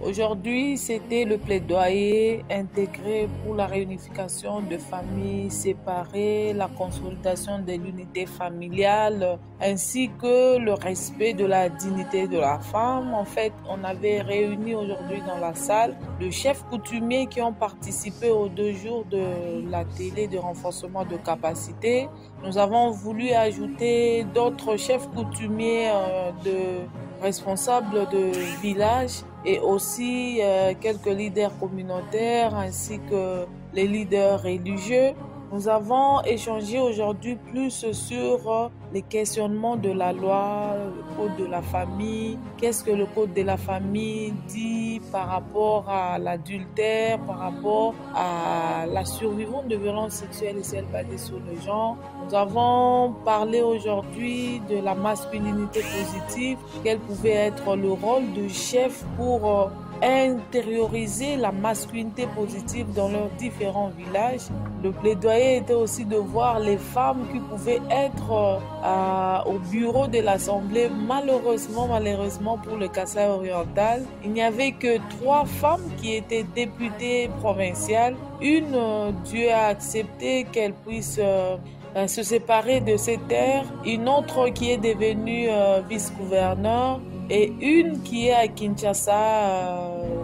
Aujourd'hui, c'était le plaidoyer intégré pour la réunification de familles séparées, la consolidation de l'unité familiale, ainsi que le respect de la dignité de la femme. En fait, on avait réuni aujourd'hui dans la salle les chefs coutumiers qui ont participé aux 2 jours de l'atelier de renforcement de capacité. Nous avons voulu ajouter d'autres chefs coutumiers responsables de villages et aussi quelques leaders communautaires ainsi que les leaders religieux. Nous avons échangé aujourd'hui plus sur les questionnements de la loi, le code de la famille. Qu'est-ce que le code de la famille dit par rapport à l'adultère, par rapport à la survivance de violences sexuelles et celles basées sur le genre. Nous avons parlé aujourd'hui de la masculinité positive, quel pouvait être le rôle de chef pour intérioriser la masculinité positive dans leurs différents villages. Le plaidoyer était aussi de voir les femmes qui pouvaient être au bureau de l'Assemblée. Malheureusement pour le Kasaï oriental, il n'y avait que 3 femmes qui étaient députées provinciales. Une, Dieu a accepté qu'elle puisse se séparer de ses terres. Une autre qui est devenue vice-gouverneur. Et une qui est à Kinshasa,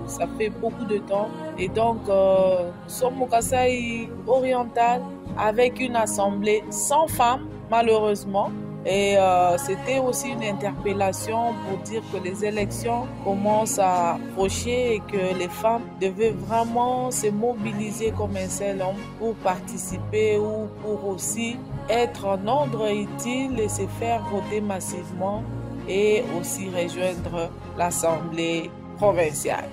ça fait beaucoup de temps. Et donc, nous sommes au Kasaï oriental avec une assemblée sans femmes, malheureusement. Et c'était aussi une interpellation pour dire que les élections commencent à approcher et que les femmes devaient vraiment se mobiliser comme un seul homme pour participer ou pour aussi être en ordre utile et se faire voter massivement et aussi rejoindre l'Assemblée provinciale.